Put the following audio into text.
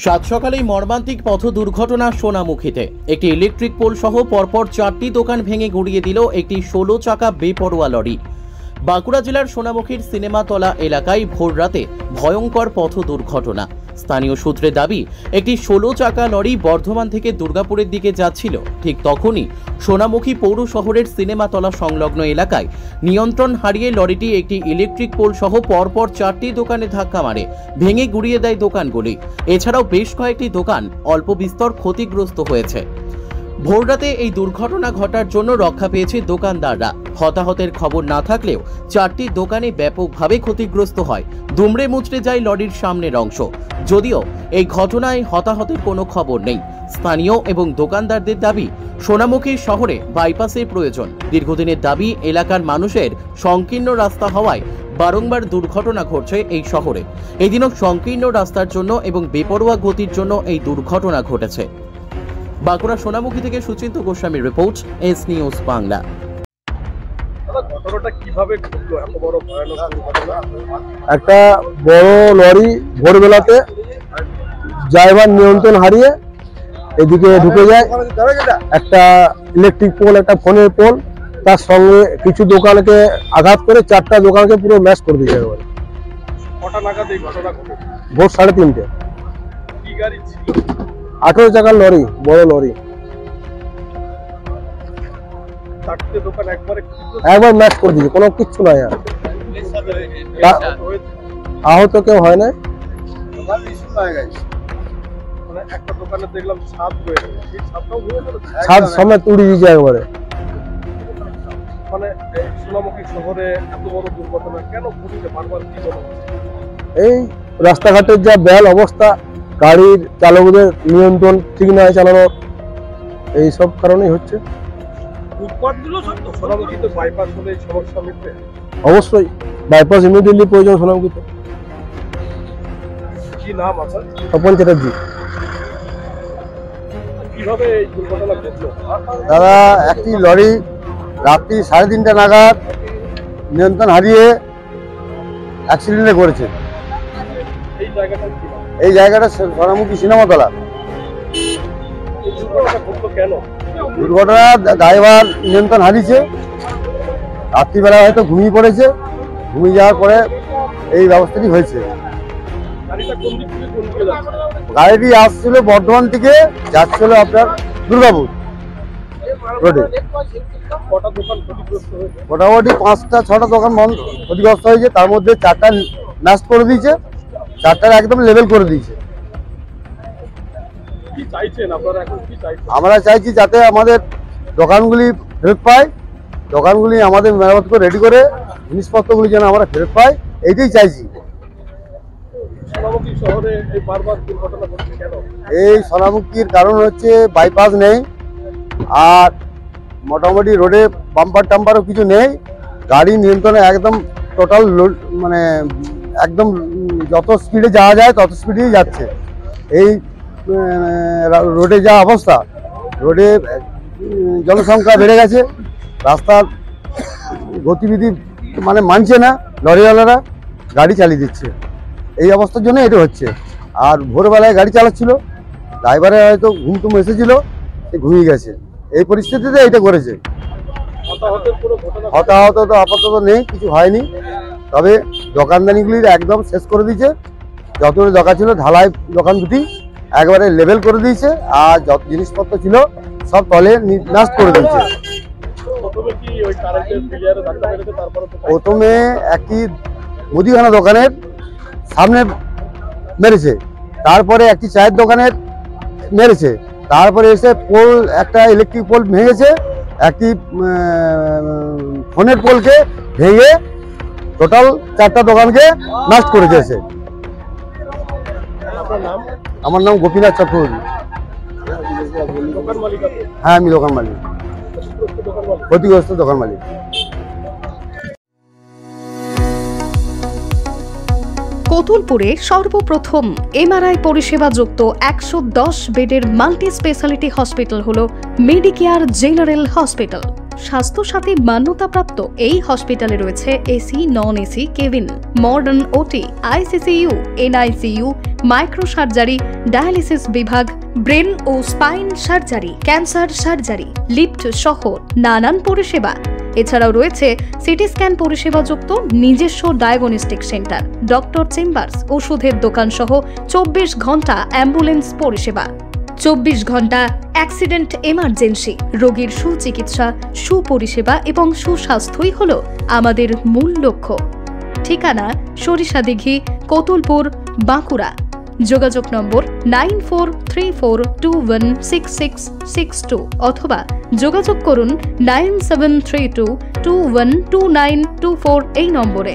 সাত সকালেই মর্মান্তিক পথ দুর্ঘটনা সোনামুখীতে। একটি ইলেকট্রিক পোল সহ পরপর 4টি দোকান ভেঙে গুড়িয়ে দিল একটি 16 চাকা বেপরোয়া লরি। বাঁকুড়া জেলার সোনামুখীর সিনেমাতলা এলাকায় ভোর রাতে ভয়ঙ্কর পথ দুর্ঘটনা। স্থানীয় সূত্রে দাবি, একটি 16 চাকা লরি বর্ধমান থেকে দুর্গাপুরের দিকে যাচ্ছিল। ঠিক তখনই সোনামুখী পৌর শহরের সিনেমাতলা সংলগ্ন এলাকায় নিয়ন্ত্রণ হারিয়ে লরিটি একটি ইলেকট্রিক পোল সহ পরপর 4টি দোকানে ধাক্কা মারে, ভেঙে গুড়িয়ে দেয় দোকানগুলি। এছাড়াও বেশ কয়েকটি দোকান অল্প বিস্তর ক্ষতিগ্রস্ত হয়েছে। ভোররাতে এই দুর্ঘটনা ঘটার জন্য রক্ষা পেয়েছে দোকানদাররা। হতাহতের খবর না থাকলেও 4টি দোকানে ব্যাপকভাবে ক্ষতিগ্রস্ত হয়। দুমড়ে মুচড়ে যায় লরির সামনের অংশ। যদিও এই ঘটনায় হতাহতের কোনো খবর নেই। স্থানীয় এবং দোকানদারদের দাবি, সোনামুখী শহরে বাইপাসের প্রয়োজন। দীর্ঘদিনের দাবি এলাকার মানুষের সংকীর্ণ রাস্তা হওয়ায় বারংবার দুর্ঘটনা ঘটছে এই শহরে। এদিনও সংকীর্ণ রাস্তার জন্য এবং বেপরোয়া গতির জন্য এই দুর্ঘটনা ঘটেছে। বাঁকুড়া সোনামুখী থেকে সুচিন্ত গোস্বামীর রিপোর্ট, এস নিউজ বাংলা। একটা বড় লরি ভোরবেলাতে ড্রাইভার নিয়ন্ত্রণ হারিয়ে এদিকে ঢুকে যায়। একটা ইলেকট্রিক পোল, একটা ফোনের পোল, তার সঙ্গে কিছু দোকানকে আঘাত করে 4টা দোকানকে পুরো ম্যাশ করে দিয়েছে। ভোর 3:30। 18 চাকার লরি, বড় লরি, একবার ম্যাচ করে দিয়েছে, কোনো কিচ্ছু নাই। আহত কেউ হয় না। ছাদ সমেত উড়ে দিয়েছে একবারে। এই রাস্তাঘাটের যা বেহাল অবস্থা, গাড়ির চালকদের নিয়ন্ত্রণ ঠিক নয় চালানোর, এই সব কারণেই হচ্ছে। অবশ্যই বাইপাস ইমিডিয়েটলি প্রয়োজন সোনামুখীতে। তপন চ্যাটার্জি। দাদা, একটি লরি রাত্রি 3:30 নাগাদ নিয়ন্ত্রণ হারিয়ে অ্যাক্সিডেন্টে করেছে। এই জায়গাটা সোনামুখী সিনেমাতলা। দুর্ঘটনা, ড্রাইভার নিয়ন্ত্রণ হারিয়েছে, রাত্রিবেলা হয়তো ঘুমিয়ে পড়েছে, ঘুমিয়ে যাওয়ার পরে এই ব্যবস্থাটি হয়েছে। গাড়িটি আসছিল বর্ধমান থেকে, যাচ্ছিল আপনার দুর্গাপুর রোডে। মোটামুটি 5টা-6টা দোকান ক্ষতিগ্রস্ত হয়েছে। তার মধ্যে 4টা ম্যাশ করে দিয়েছে, 4টার একদম লেভেল করে দিয়েছে। আমরা চাইছি যাতে আমাদের দোকানগুলি ফেরত পায়, দোকানগুলি আমাদের মেরামত করে রেডি করে জিনিসপত্রগুলি যেন আমরা ফেরত পাই, এইটাই চাইছি। এই সোনামুখীর কারণ হচ্ছে বাইপাস নেই, আর মোটামুটি রোডে বাম্পার টাম্পারও কিছু নেই। গাড়ি নিয়ন্ত্রণে একদম টোটাল, মানে একদম যত স্পিডে যাওয়া যায় তত স্পিডেই যাচ্ছে। এই রোডে যা অবস্থা, রোডে জনসংখ্যা বেড়ে গেছে, রাস্তার গতিবিধি মানে মানছে না, লরিওয়ালারা গাড়ি চালিয়ে দিচ্ছে। এই অবস্থার জন্য এটা হচ্ছে। আর ভোরবেলায় গাড়ি চালাচ্ছিল, ড্রাইভারের হয়তো ঘুমটুম এসেছিল, সে ঘুমিয়ে গেছে। এই পরিস্থিতিতে এটা করেছে। হতাহত তো আপাতত নেই, কিছু হয়নি। তবে দোকানদানিগুলির একদম শেষ করে দিয়েছে। যতগুলো দোকান ছিল, ঢালাই দোকান দুটি একবারে লেভেল করে দিয়েছে, আর যত জিনিসপত্র ছিল সব তলে নষ্ট করে দিয়েছে। প্রথমে একটি মুদিখানা দোকানের সামনে মেরেছে, তারপরে একটি চায়ের দোকানের মেরেছে, তারপরে এসে পোল, একটা ইলেকট্রিক পোল ভেঙেছে, একটি ফোনের পোলকে ভেঙে টোটাল 4টা দোকানকে নষ্ট করে দিয়েছে। আমার নাম গোপীনাথ চক্রবর্তী। হ্যাঁ, আমি দোকান মালিক, ক্ষতিগ্রস্ত দোকান মালিক। কতুলপুরে সর্বপ্রথম এমআরআই পরিষেবা যুক্ত 110 বেডের মাল্টি স্পেশালিটি হসপিটাল হল মেডিকেয়ার জেনারেল হসপিটাল। স্বাস্থ্যসাথী মান্যতাপ্রাপ্ত এই হসপিটালে রয়েছে AC, non AC cabin, modern OT, ICCU, NICU, micro surgery, dialysis বিভাগ, ব্রেন ও spine surgery, cancer surgery, lift সহ নানান পরিষেবা। এছাড়াও রয়েছে সিটি স্ক্যান পরিষেবাযুক্ত নিজস্ব ডায়াগনস্টিক সেন্টার, ডক্টর চেম্বার্স, ওষুধের দোকান সহ 24 ঘন্টা অ্যাম্বুলেন্স পরিষেবা। 24 ঘন্টা অ্যাক্সিডেন্ট এমার্জেন্সি। রোগীর সুচিকিৎসা, সুপরিষেবা এবং সুস্বাস্থ্যই হল আমাদের মূল লক্ষ্য। ঠিকানা সরিষাদিঘি, কতুলপুর, বাঁকুড়া। যোগাযোগ নম্বর 9434216662 অথবা যোগাযোগ করুন 9732212924 এই নম্বরে।